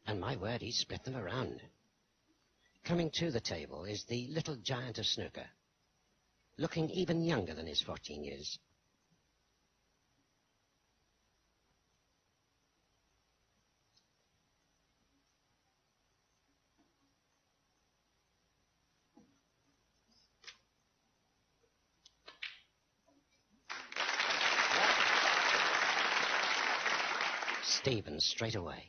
And my word, he split them around. Coming to the table is the little giant of snooker, looking even younger than his 14 years. Stevens straight away.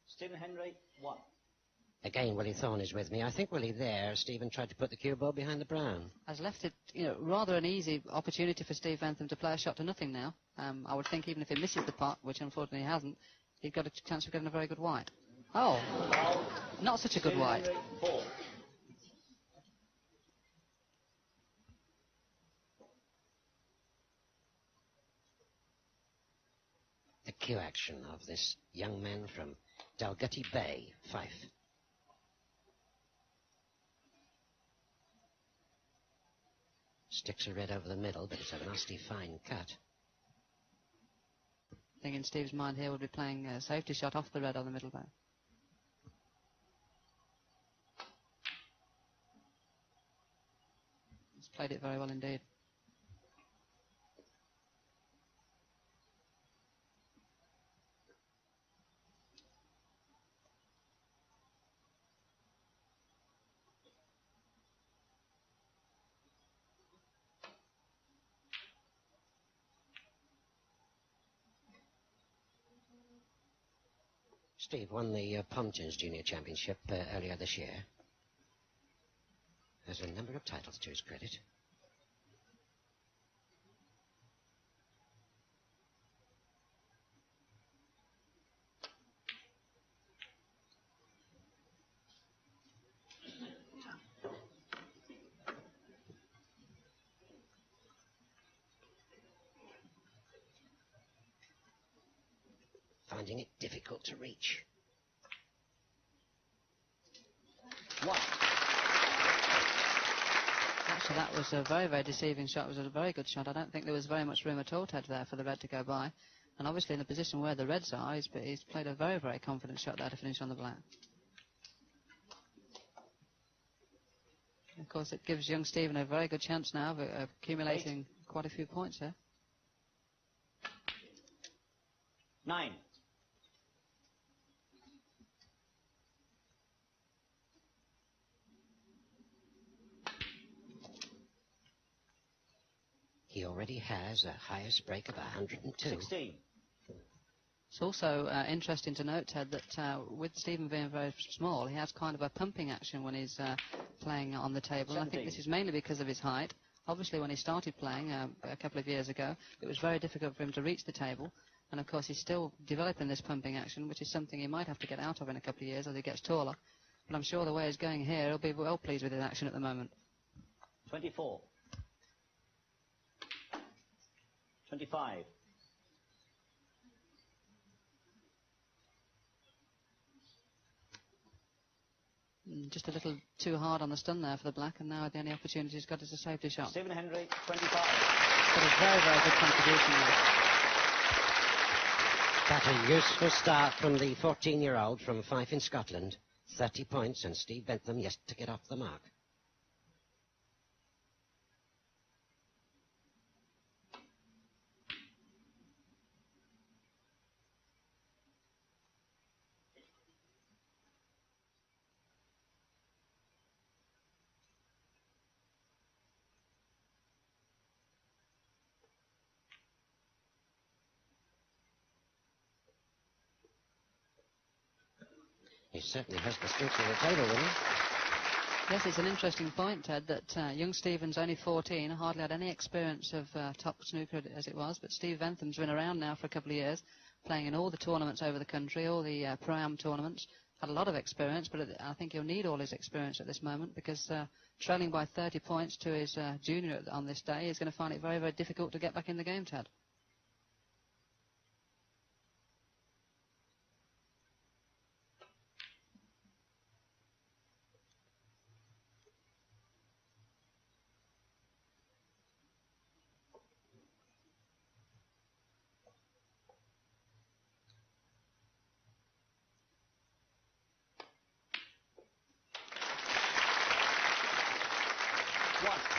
Stephen Hendry, 1. Again, Willie Thorne is with me. I think, Willie, there, Stephen tried to put the cue ball behind the brown. Has left it, rather an easy opportunity for Steve Bentham to play a shot to nothing now. I would think even if he misses the pot, which unfortunately he hasn't, he's got a chance of getting a very good white. Oh, not such a good white. Hendry, 4. The cue action of this young man from Dalgety Bay, Fife. Sticks a red over the middle, but it's a nasty fine cut. I think in Steve's mind here would be playing a safety shot off the red on the middle bow. He's played it very well indeed. Steve won the Pontins Junior Championship earlier this year. There's a number of titles to his credit. Finding it difficult to reach. 1. Actually, that was a very, very deceiving shot. It was a very good shot. I don't think there was very much room at all, Ted, there for the red to go by. And obviously in the position where the reds are, he's played a very, very confident shot there to finish on the black. Of course, it gives young Stephen a very good chance now of accumulating quite a few points here. 9. He already has a highest break of 102. 16. It's also interesting to note, Ted, that with Stephen being very small, he has kind of a pumping action when he's playing on the table. 17. I think this is mainly because of his height. Obviously, when he started playing a couple of years ago, it was very difficult for him to reach the table. And, of course, he's still developing this pumping action, which is something he might have to get out of in a couple of years as he gets taller. But I'm sure the way he's going here, he'll be well pleased with his action at the moment. 24. 25. Just a little too hard on the stun there for the black, and now the only opportunity he's got is a safety shot. Stephen Hendry, 25. But a very, very good contribution there. But a useful start from the 14-year-old from Fife in Scotland. 30 points, and Steve Bentham yet to get off the mark. He certainly has the strength of the table, doesn't he? Yes, it's an interesting point, Ted, that young Stephen's only 14, hardly had any experience of top snooker as it was, but Steve Bentham's been around now for a couple of years, playing in all the tournaments over the country, all the Pro-Am tournaments, had a lot of experience, but I think he'll need all his experience at this moment, because trailing by 30 points to his junior on this day, he's going to find it very, very difficult to get back in the game, Ted.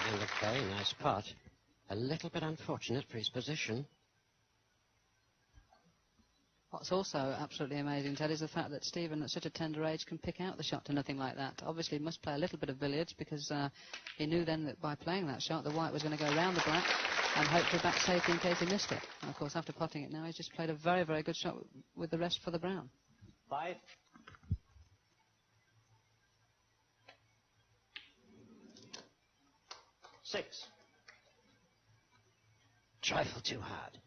And a very nice pot. A little bit unfortunate for his position. What's also absolutely amazing, Ted, is the fact that Stephen at such a tender age can pick out the shot to nothing like that. Obviously he must play a little bit of billiards because he knew then that by playing that shot the white was going to go round the black and hopefully back safely in case he missed it. And of course after potting it now he's just played a very, very good shot with the rest for the brown. 5. Six. Trifle too hard.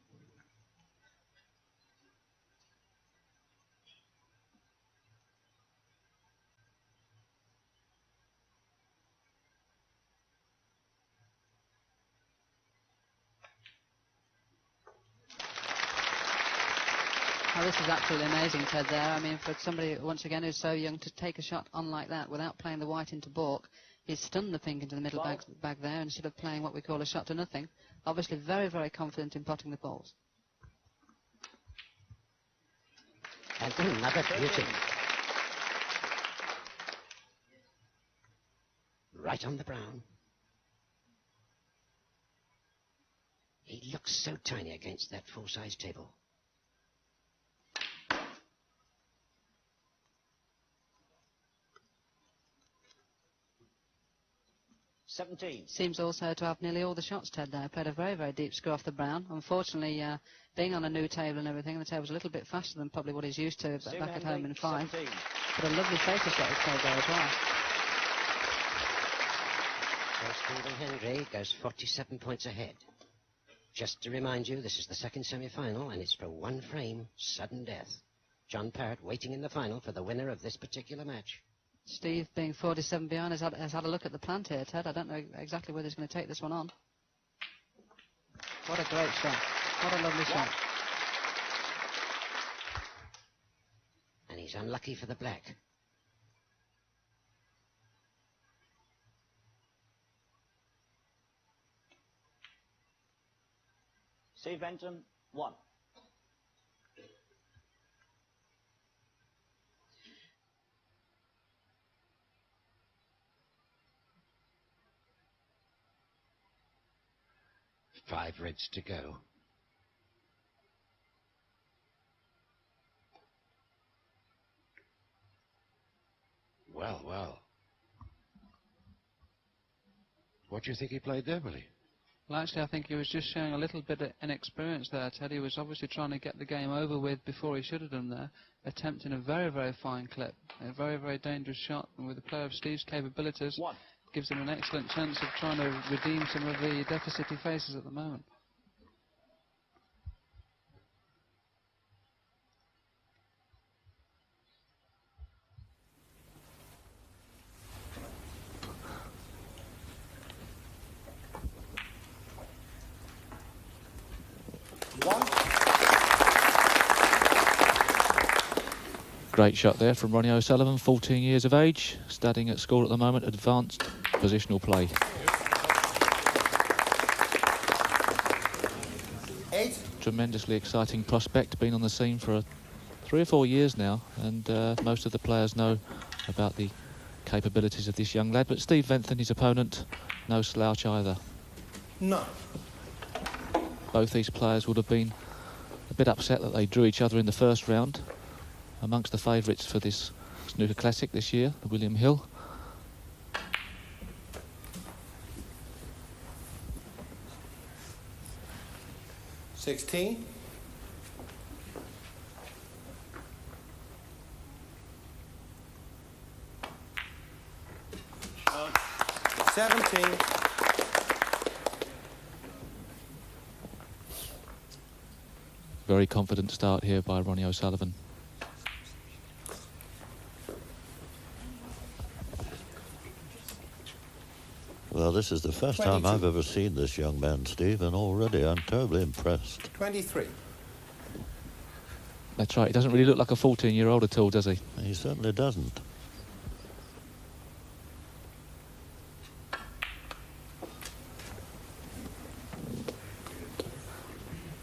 Now, this is absolutely amazing, Ted, there. I mean, for somebody, once again, who's so young, to take a shot on like that without playing the white into baulk, he's stunned the pink into the middle bag there instead of playing what we call a shot to nothing. Obviously very, very confident in potting the balls. And another beauty. Right on the brown. He looks so tiny against that full-size table. Seems also to have nearly all the shots, Ted, there. Played a very, very deep score off the brown. Unfortunately, being on a new table and everything, the table's a little bit faster than probably what he's used to back at home in 5. 17. But a lovely focus shot was played there as well. So Stephen Hendry goes 47 points ahead. Just to remind you, this is the second semi-final, and it's for one frame, sudden death. John Parrott waiting in the final for the winner of this particular match. Steve, being 47 behind, has had a look at the plant here, Ted. I don't know exactly whether he's going to take this one on. What a great shot. What a lovely shot. And he's unlucky for the black. Steve Bentham, 1. Five reds to go. Well, well. What do you think he played there, Willie? Well, actually, I think he was just showing a little bit of inexperience there, Ted. He was obviously trying to get the game over with before he should have done there, attempting a very, very fine clip, a very, very dangerous shot, and with a player of Steve's capabilities, gives him an excellent chance of trying to redeem some of the deficit he faces at the moment. Great shot there from Ronnie O'Sullivan, 14 years of age, studying at school at the moment, advanced positional play. 8. Tremendously exciting prospect, been on the scene for 3 or 4 years now, and most of the players know about the capabilities of this young lad, but Steve Bentham, his opponent, no slouch either. No. Both these players would have been a bit upset that they drew each other in the first round. Amongst the favourites for this snooker classic this year, the William Hill. $16. 17. Very confident start here by Ronnie O'Sullivan. Well, this is the first time I've ever seen this young man, Steve, and already I'm terribly impressed. 23. That's right, he doesn't really look like a 14-year-old at all, does he? He certainly doesn't.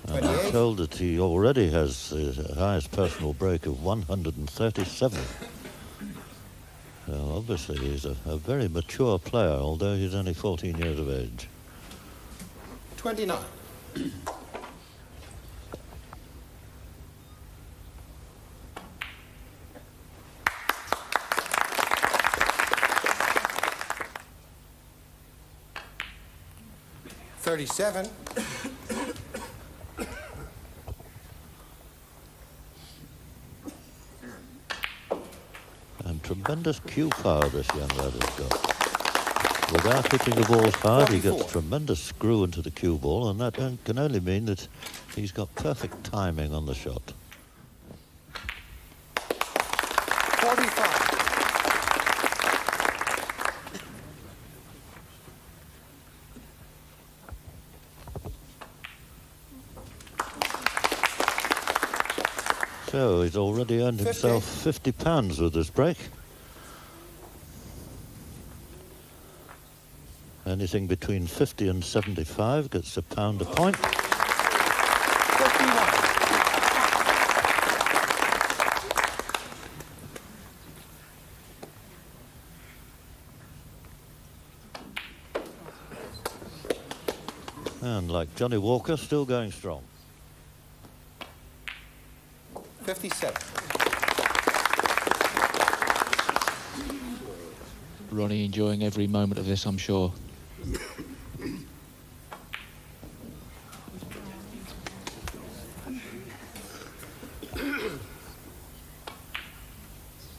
And I'm told that he already has the highest personal break of 137. Well, obviously he's a very mature player, although he's only 14 years of age. 29. $37. And tremendous cue power this young lad has got. Without hitting the balls hard, he gets tremendous screw into the cue ball, and that can only mean that he's got perfect timing on the shot. 45. So he's already earned himself £50 with this break. Anything between 50 and 75 gets £1 a point. 51. And like Johnny Walker, still going strong. 57. Ronnie enjoying every moment of this, I'm sure.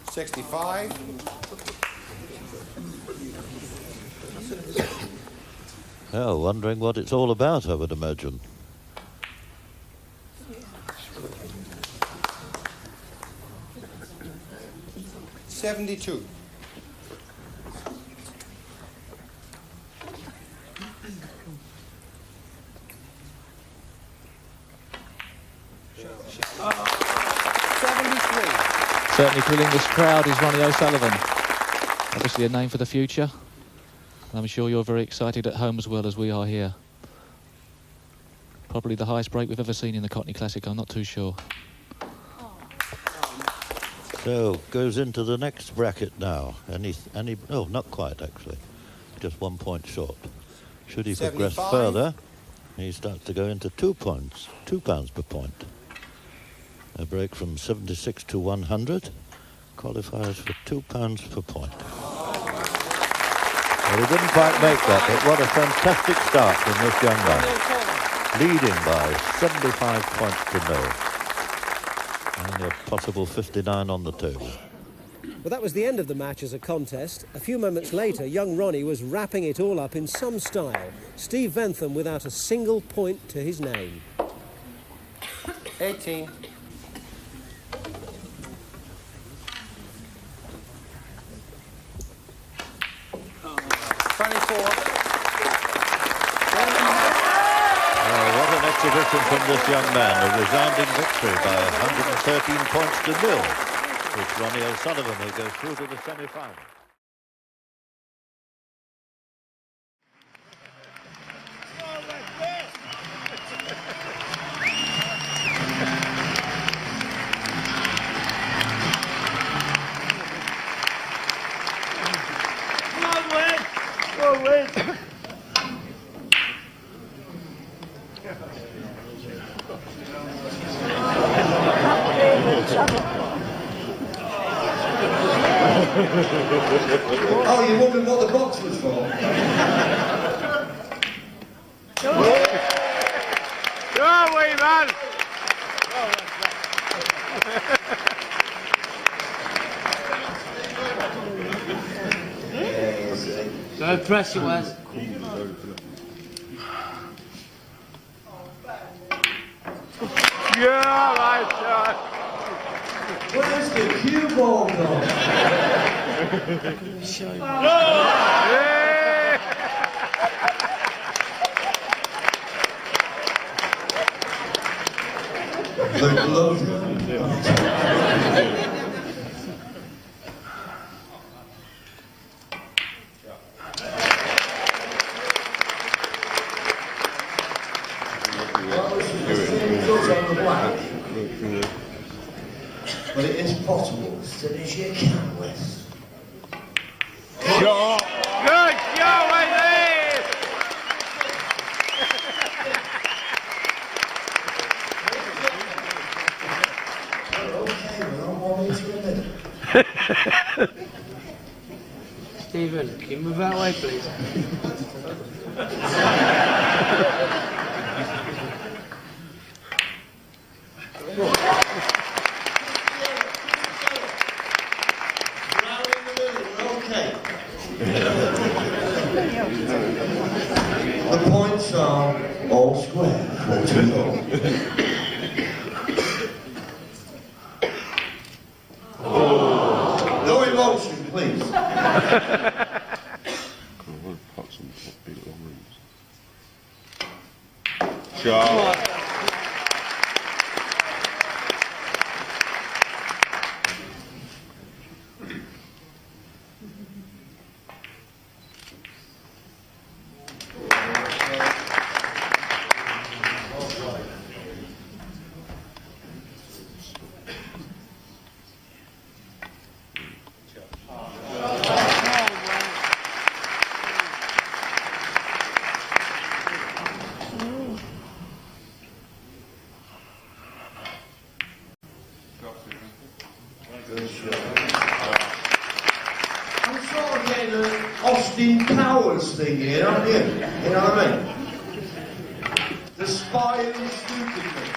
$65. Oh, wondering what it's all about, I would imagine. $72. Certainly thrilling this crowd is Ronnie O'Sullivan. Obviously a name for the future. I'm sure you're very excited at home as well as we are here. Probably the highest break we've ever seen in the Cockney Classic, I'm not too sure. So, goes into the next bracket now. Oh, not quite actually. Just 1 point short. Should he progress 75. further, he starts to go into 2 points, £2 per point. A break from 76 to 100 qualifies for £2 per point. Well, he didn't quite make that, but what a fantastic start from this young man. Leading by 75 points to nil. Only a possible 59 on the table. Well, that was the end of the match as a contest. A few moments later, young Ronnie was wrapping it all up in some style. Steve Bentham without a single point to his name. 18. What an exhibition from this young man. A resounding victory by 113 points to nil. It's Ronnie O'Sullivan who goes through to the semi-final. Oh, you wondered what the box was for? Go away, man! Don't press you, Wes. Yeah, right shot! Where's the cue ball gone? The glove. But it is possible. As soon as you can, Wes. shot. Good shot, Wesley. Stephen, can you move that way, please? The points are all square for 2-0. No emotion, please. Shot. I'm sort of getting an Austin Powers thing here, aren't you? You know what I mean? The spy who stupid me.